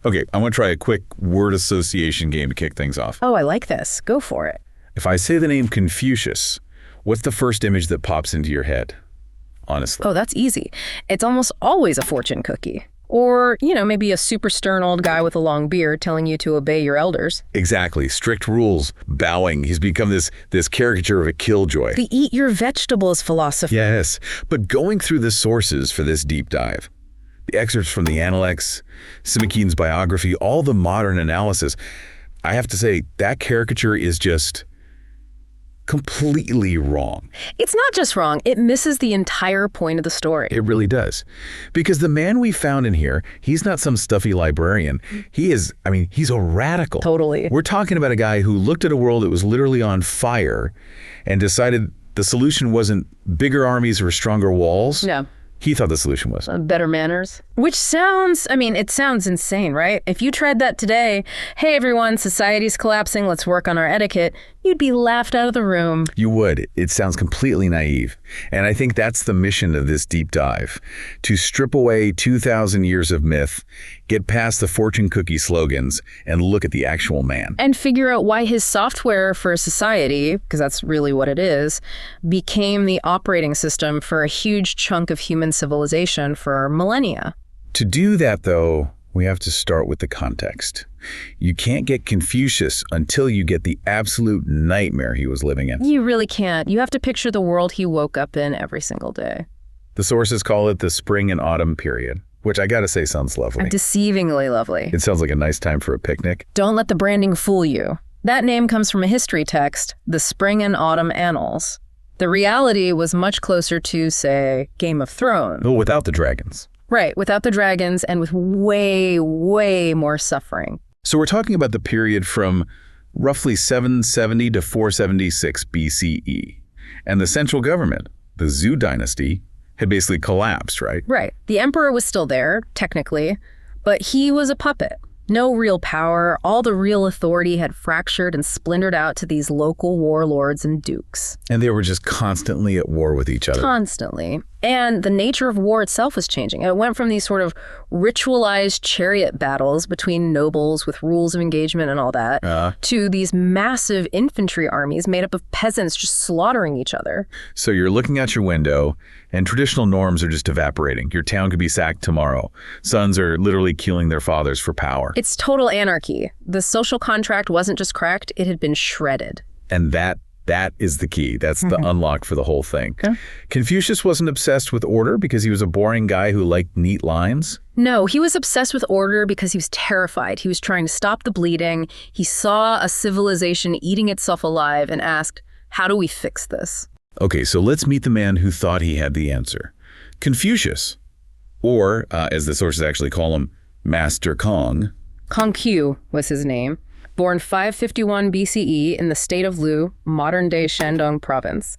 Okay, I want to try a quick word association game to kick things off. Oh, I like this. Go for it. If I say the name Confucius, what's the first image that pops into your head? Honestly. Oh, that's easy. It's almost always a fortune cookie. Or, maybe a super stern old guy with a long beard telling you to obey your elders. Exactly. Strict rules, bowing. He's become this caricature of a killjoy. The eat your vegetables philosophy. Yes, but going through the sources for this deep dive, the excerpts from the Analects, Simikian's biography, all the modern analysis, I have to say that caricature is just completely wrong. It's not just wrong, it misses the entire point of the story. It really does. Because the man we found in here, he's not some stuffy librarian. He's a radical. Totally. We're talking about a guy who looked at a world that was literally on fire and decided the solution wasn't bigger armies or stronger walls. No. He thought the solution was better manners. Which sounds, it sounds insane, right? If you tried that today, hey everyone, society's collapsing, let's work on our etiquette, you'd be laughed out of the room. You would. It sounds completely naive. And I think that's the mission of this deep dive, to strip away 2,000 years of myth, get past the fortune cookie slogans, and look at the actual man. And figure out why his software for society, because that's really what it is, became the operating system for a huge chunk of human civilization for millennia. To do that, though, we have to start with the context. You can't get Confucius until you get the absolute nightmare he was living in. You really can't. You have to picture the world he woke up in every single day. The sources call it the spring and autumn period, which I gotta say sounds lovely. Deceivingly lovely. It sounds like a nice time for a picnic. Don't let the branding fool you. That name comes from a history text, the Spring and Autumn Annals. The reality was much closer to, say, Game of Thrones. Well, without the dragons. Right, without the dragons and with way, way more suffering. So we're talking about the period from roughly 770 to 476 BCE. And the central government, the Zhou dynasty, had basically collapsed, right? Right. The emperor was still there, technically, but he was a puppet. No real power. All the real authority had fractured and splintered out to these local warlords and dukes. And they were just constantly at war with each other. Constantly. And the nature of war itself was changing. It went from these sort of ritualized chariot battles between nobles with rules of engagement and all that, to these massive infantry armies made up of peasants just slaughtering each other. So you're looking out your window, and traditional norms are just evaporating. Your town could be sacked tomorrow. Sons are literally killing their fathers for power. It's total anarchy. The social contract wasn't just cracked, it had been shredded. And that is the key. That's the unlock for the whole thing. Okay. Confucius wasn't obsessed with order because he was a boring guy who liked neat lines. No, he was obsessed with order because he was terrified. He was trying to stop the bleeding. He saw a civilization eating itself alive and asked, how do we fix this? Okay, so let's meet the man who thought he had the answer. Confucius, or as the sources actually call him, Master Kong. Confu was his name. Born 551 BCE in the state of Lu, modern-day Shandong province.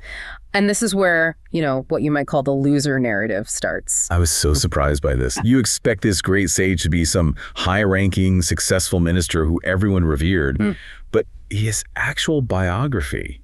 And this is where, what you might call the loser narrative starts. I was so surprised by this. You expect this great sage to be some high-ranking, successful minister who everyone revered, but his actual biography,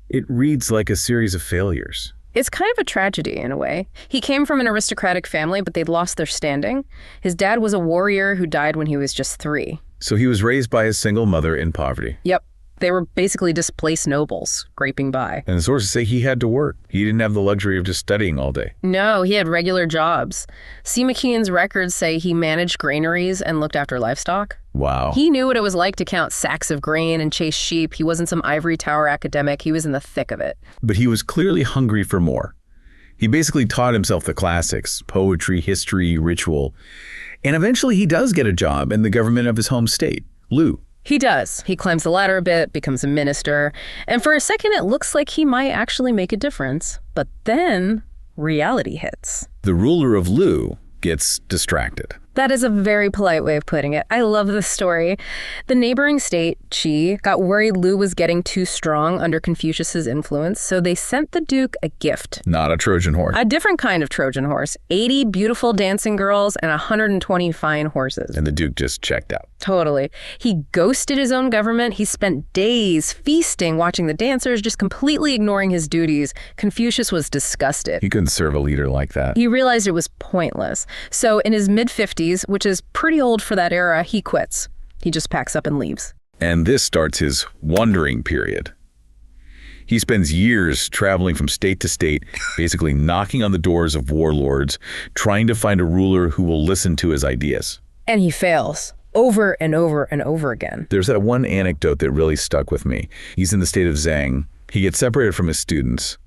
it reads like a series of failures. It's kind of a tragedy in a way. He came from an aristocratic family, but they'd lost their standing. His dad was a warrior who died when he was just 3. So he was raised by a single mother in poverty. Yep. They were basically displaced nobles, scraping by. And the sources say he had to work. He didn't have the luxury of just studying all day. No, he had regular jobs. Simikian's records say he managed granaries and looked after livestock. Wow. He knew what it was like to count sacks of grain and chase sheep. He wasn't some ivory tower academic. He was in the thick of it. But he was clearly hungry for more. He basically taught himself the classics, poetry, history, ritual. And eventually he does get a job in the government of his home state, Lu. He does. He climbs the ladder a bit, becomes a minister, and for a second it looks like he might actually make a difference. But then reality hits. The ruler of Lu gets distracted. That is a very polite way of putting it. I love this story. The neighboring state, Qi, got worried Lu was getting too strong under Confucius's influence, so they sent the Duke a gift. Not a Trojan horse. A different kind of Trojan horse. 80 beautiful dancing girls and 120 fine horses. And the Duke just checked out. Totally. He ghosted his own government. He spent days feasting, watching the dancers, just completely ignoring his duties. Confucius was disgusted. He couldn't serve a leader like that. He realized it was pointless. So in his mid-50s, 50s, which is pretty old for that era, he quits. He just packs up and leaves. And this starts his wandering period. He spends years traveling from state to state, basically knocking on the doors of warlords, trying to find a ruler who will listen to his ideas. And he fails. Over and over and over again. There's that one anecdote that really stuck with me. He's in the state of Zhang. He gets separated from his students,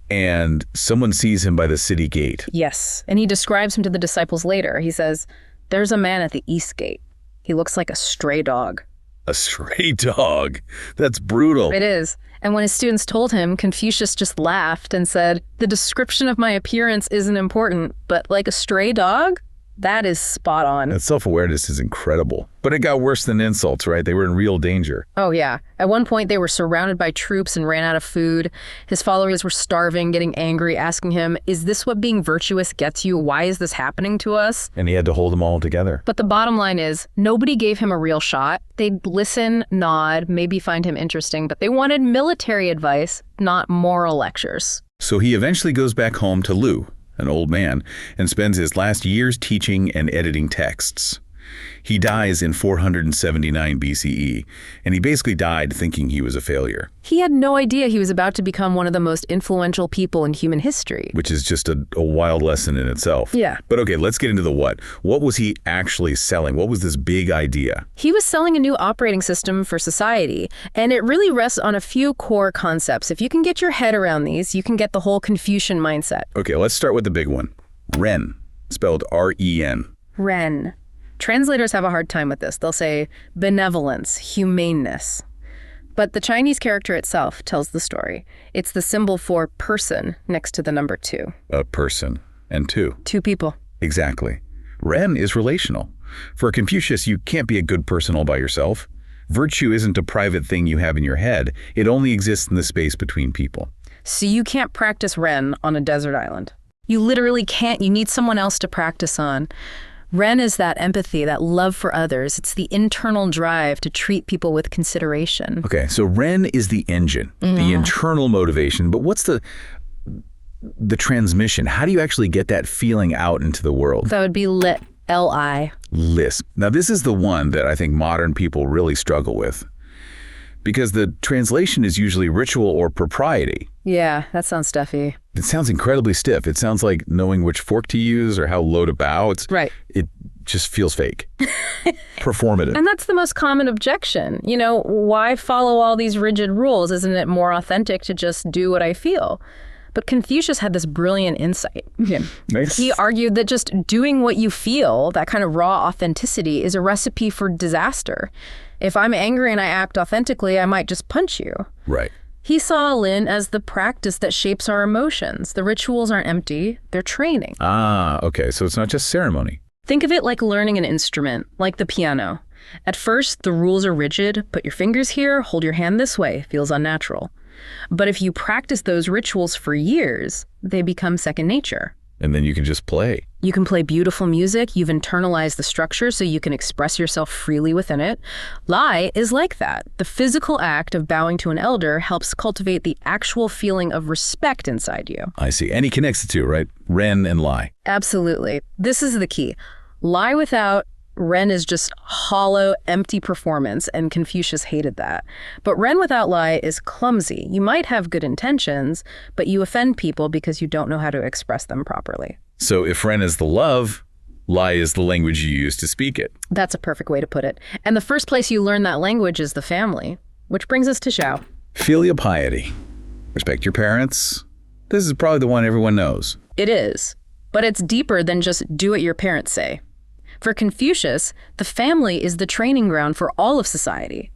and someone sees him by the city gate. Yes, and he describes him to the disciples later. He says, "There's a man at the east gate. He looks like a stray dog." A stray dog? That's brutal. It is. And when his students told him, Confucius just laughed and said, "The description of my appearance isn't important, but like a stray dog? That is spot on." That self-awareness is incredible. But it got worse than insults, right? They were in real danger. Oh, yeah. At one point, they were surrounded by troops and ran out of food. His followers were starving, getting angry, asking him, "Is this what being virtuous gets you? Why is this happening to us?" And he had to hold them all together. But the bottom line is, nobody gave him a real shot. They'd listen, nod, maybe find him interesting, but they wanted military advice, not moral lectures. So he eventually goes back home to Lu, an old man, and spends his last years teaching and editing texts. He dies in 479 BCE, and he basically died thinking he was a failure. He had no idea he was about to become one of the most influential people in human history. Which is just a wild lesson in itself. Yeah. But okay, let's get into the what. What was he actually selling? What was this big idea? He was selling a new operating system for society, and it really rests on a few core concepts. If you can get your head around these, you can get the whole Confucian mindset. Okay, let's start with the big one. Ren, spelled R-E-N. Ren. Translators have a hard time with this. They'll say benevolence, humaneness. But the Chinese character itself tells the story. It's the symbol for person next to the number 2. A person and 2. 2 people. Exactly. Ren is relational. For Confucius, you can't be a good person all by yourself. Virtue isn't a private thing you have in your head. It only exists in the space between people. So you can't practice Ren on a desert island. You literally can't. You need someone else to practice on. Ren is that empathy, that love for others. It's the internal drive to treat people with consideration. Okay, so Ren is the engine, the internal motivation. But what's the transmission? How do you actually get that feeling out into the world? That would be lit, L-I. Lisp. Now, this is the one that I think modern people really struggle with, because the translation is usually ritual or propriety. Yeah, that sounds stuffy. It sounds incredibly stiff. It sounds like knowing which fork to use or how low to bow. Right. It just feels fake. Performative. And that's the most common objection. You know, why follow all these rigid rules? Isn't it more authentic to just do what I feel? But Confucius had this brilliant insight. Yeah. Nice. He argued that just doing what you feel, that kind of raw authenticity, is a recipe for disaster. If I'm angry and I act authentically, I might just punch you. Right. He saw Lin as the practice that shapes our emotions. The rituals aren't empty, they're training. Ah, okay. So it's not just ceremony. Think of it like learning an instrument, like the piano. At first, the rules are rigid. Put your fingers here, hold your hand this way. Feels unnatural. But if you practice those rituals for years, they become second nature. And then you can just play. You can play beautiful music. You've internalized the structure so you can express yourself freely within it. Lai is like that. The physical act of bowing to an elder helps cultivate the actual feeling of respect inside you. I see. And he connects the two, right? Ren and Lai. Absolutely. This is the key. Lai without Ren is just hollow, empty performance, and Confucius hated that. But Ren without Lai is clumsy. You might have good intentions, but you offend people because you don't know how to express them properly. So if Ren is the love, Lai is the language you use to speak it. That's a perfect way to put it. And the first place you learn that language is the family, which brings us to Xiao. Filial piety. Respect your parents. This is probably the one everyone knows. It is, but it's deeper than just do what your parents say. For Confucius, the family is the training ground for all of society.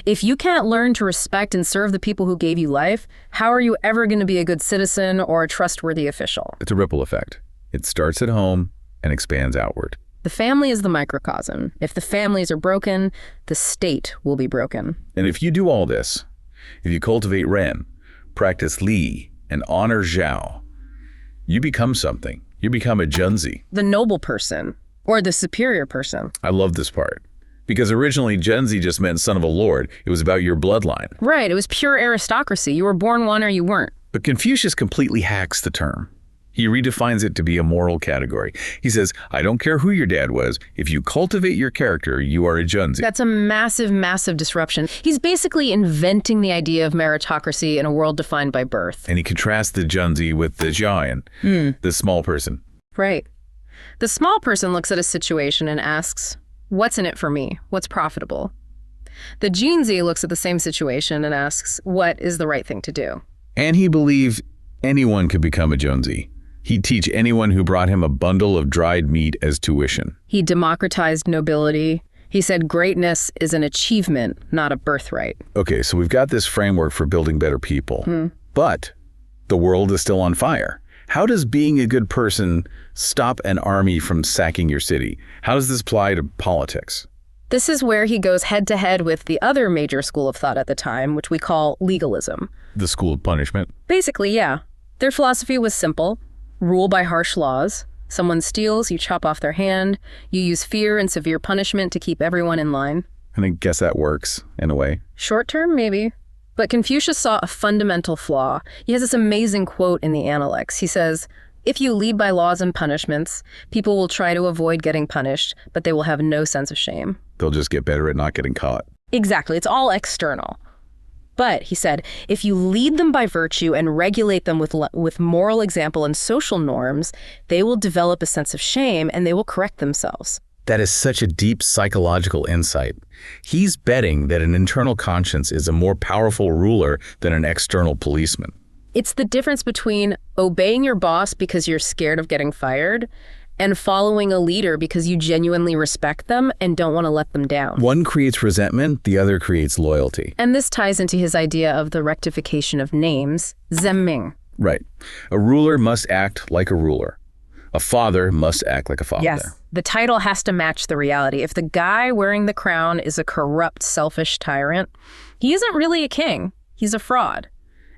If you can't learn to respect and serve the people who gave you life, how are you ever going to be a good citizen or a trustworthy official? It's a ripple effect. It starts at home and expands outward. The family is the microcosm. If the families are broken, the state will be broken. And if you do all this, if you cultivate Ren, practice Li, and honor Xiao, you become something. You become a Junzi. The noble person. Or the superior person. I love this part. Because originally, Junzi just meant son of a lord. It was about your bloodline. Right, it was pure aristocracy. You were born one or you weren't. But Confucius completely hacks the term. He redefines it to be a moral category. He says, I don't care who your dad was. If you cultivate your character, you are a junzi. That's a massive, massive disruption. He's basically inventing the idea of meritocracy in a world defined by birth. And he contrasts the junzi with the Xiao, the small person. Right. The small person looks at a situation and asks, what's in it for me? What's profitable? The junzi looks at the same situation and asks, what is the right thing to do? And he believed anyone could become a junzi. He'd teach anyone who brought him a bundle of dried meat as tuition. He democratized nobility. He said greatness is an achievement, not a birthright. Okay, so we've got this framework for building better people. But the world is still on fire. How does being a good person stop an army from sacking your city? How does this apply to politics? This is where he goes head-to-head with the other major school of thought at the time, which we call legalism. The school of punishment? Basically, yeah. Their philosophy was simple. Rule by harsh laws. Someone steals, you chop off their hand. You use fear and severe punishment to keep everyone in line. And I guess that works, in a way. Short term, maybe. But Confucius saw a fundamental flaw. He has this amazing quote in the Analects. He says, if you lead by laws and punishments, people will try to avoid getting punished, but they will have no sense of shame. They'll just get better at not getting caught. Exactly. It's all external. But, he said, if you lead them by virtue and regulate them with moral example and social norms, they will develop a sense of shame and they will correct themselves. That is such a deep psychological insight. He's betting that an internal conscience is a more powerful ruler than an external policeman. It's the difference between obeying your boss because you're scared of getting fired and following a leader because you genuinely respect them and don't want to let them down. One creates resentment, the other creates loyalty. And this ties into his idea of the rectification of names, zemming. Right. A ruler must act like a ruler. A father must act like a father. Yes. The title has to match the reality. If the guy wearing the crown is a corrupt, selfish tyrant, he isn't really a king. He's a fraud.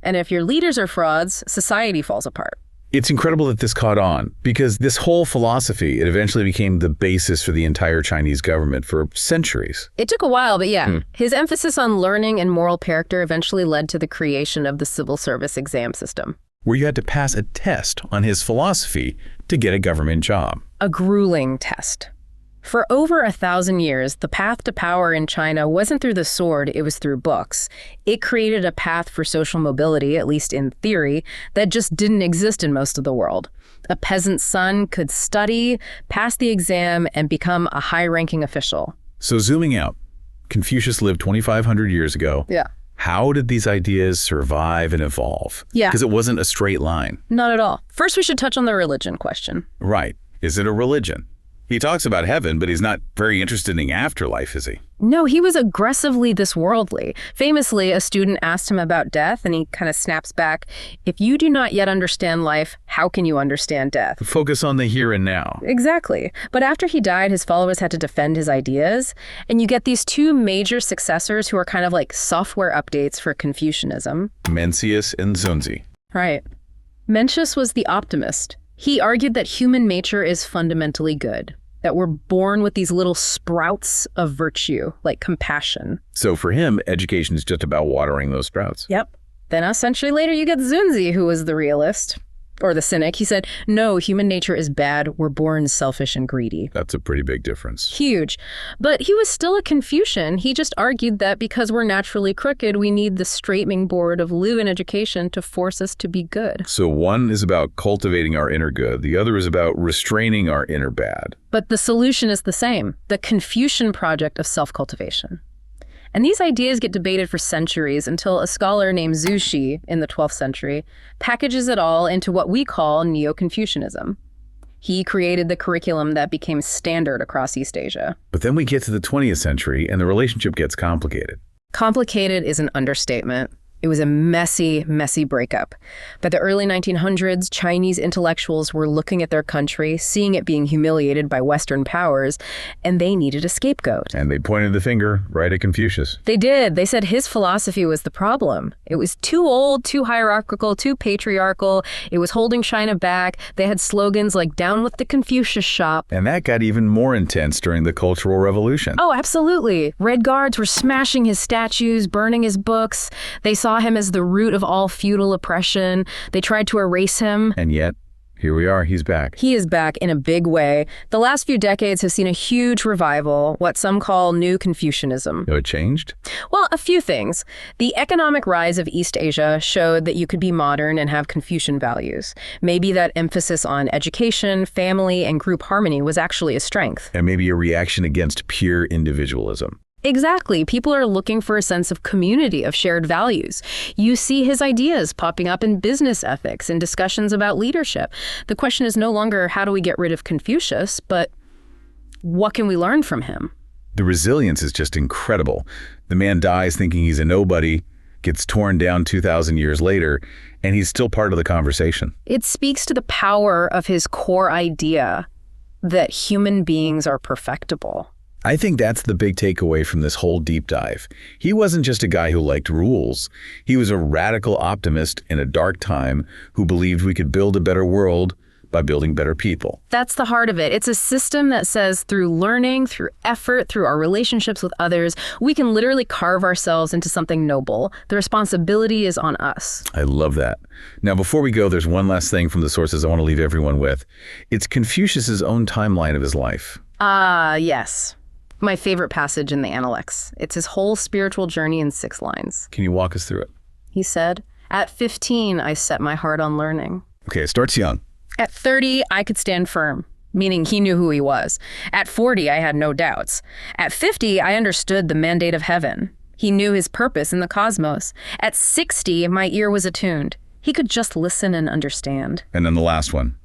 And if your leaders are frauds, society falls apart. It's incredible that this caught on, because this whole philosophy, it eventually became the basis for the entire Chinese government for centuries. It took a while, but yeah. His emphasis on learning and moral character eventually led to the creation of the civil service exam system. Where you had to pass a test on his philosophy to get a government job. A grueling test. For over 1,000 years, the path to power in China wasn't through the sword, it was through books. It created a path for social mobility, at least in theory, that just didn't exist in most of the world. A peasant's son could study, pass the exam, and become a high-ranking official. So zooming out, Confucius lived 2,500 years ago. Yeah. How did these ideas survive and evolve? Yeah. Because it wasn't a straight line. Not at all. First, we should touch on the religion question. Right. Is it a religion? He talks about heaven, but he's not very interested in afterlife, is he? No, he was aggressively this worldly. Famously, a student asked him about death, and he kind of snaps back, if you do not yet understand life, how can you understand death? Focus on the here and now. Exactly. But after he died, his followers had to defend his ideas, and you get these two major successors who are kind of like software updates for Confucianism. Mencius and Zunzi. Right. Mencius was the optimist. He argued that human nature is fundamentally good, that we're born with these little sprouts of virtue, like compassion. So for him, education is just about watering those sprouts. Yep. Then a century later, you get Zunzi, who was the realist, or the cynic. He said, no, human nature is bad. We're born selfish and greedy. That's a pretty big difference. Huge. But he was still a Confucian. He just argued that because we're naturally crooked, we need the straightening board of live-in education to force us to be good. So one is about cultivating our inner good. The other is about restraining our inner bad. But the solution is the same, the Confucian project of self-cultivation. And these ideas get debated for centuries until a scholar named Zhu Xi in the 12th century packages it all into what we call Neo-Confucianism. He created the curriculum that became standard across East Asia. But then we get to the 20th century and the relationship gets complicated. Complicated is an understatement. It was a messy, messy breakup. By the early 1900s, Chinese intellectuals were looking at their country, seeing it being humiliated by Western powers, and they needed a scapegoat. And they pointed the finger right at Confucius. They did. They said his philosophy was the problem. It was too old, too hierarchical, too patriarchal. It was holding China back. They had slogans like, down with the Confucius shop. And that got even more intense during the Cultural Revolution. Oh, absolutely. Red Guards were smashing his statues, burning his books. They saw him as the root of all feudal oppression. They tried to erase him. And yet, Here we are. He's back. He is back in a big way. The last few decades have seen a huge revival, what some call New Confucianism. Oh, it changed? Well, a few things. The economic rise of East Asia showed that you could be modern and have Confucian values. Maybe that emphasis on education, family, and group harmony was actually a strength. And maybe a reaction against pure individualism. Exactly. People are looking for a sense of community, of shared values. You see his ideas popping up in business ethics and discussions about leadership. The question is no longer how do we get rid of Confucius, but what can we learn from him? The resilience is just incredible. The man dies thinking he's a nobody, gets torn down 2,000 years later, and he's still part of the conversation. It speaks to the power of his core idea that human beings are perfectible. I think that's the big takeaway from this whole deep dive. He wasn't just a guy who liked rules. He was a radical optimist in a dark time who believed we could build a better world by building better people. That's the heart of it. It's a system that says through learning, through effort, through our relationships with others, we can literally carve ourselves into something noble. The responsibility is on us. I love that. Now, before we go, there's one last thing from the sources I want to leave everyone with. It's Confucius's own timeline of his life. Yes. My favorite passage in the Analects. It's his whole spiritual journey in 6 lines. Can you walk us through it? He said, "At 15, I set my heart on learning. Okay, it starts young. At 30, I could stand firm," meaning he knew who he was. At 40, I had no doubts. At 50, I understood the mandate of heaven. He knew his purpose in the cosmos. At 60, my ear was attuned. He could just listen and understand. And then the last one.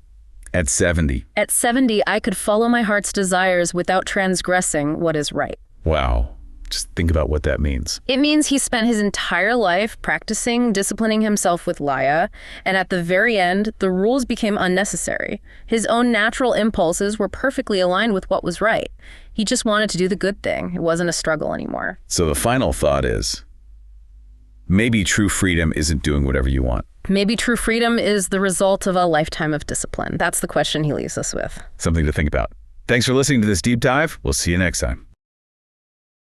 At 70. At 70, I could follow my heart's desires without transgressing what is right. Wow. Just think about what that means. It means he spent his entire life practicing, disciplining himself with Laya, and at the very end, the rules became unnecessary. His own natural impulses were perfectly aligned with what was right. He just wanted to do the good thing. It wasn't a struggle anymore. So the final thought is, maybe true freedom isn't doing whatever you want. Maybe true freedom is the result of a lifetime of discipline. That's the question he leaves us with. Something to think about. Thanks for listening to this deep dive. We'll see you next time.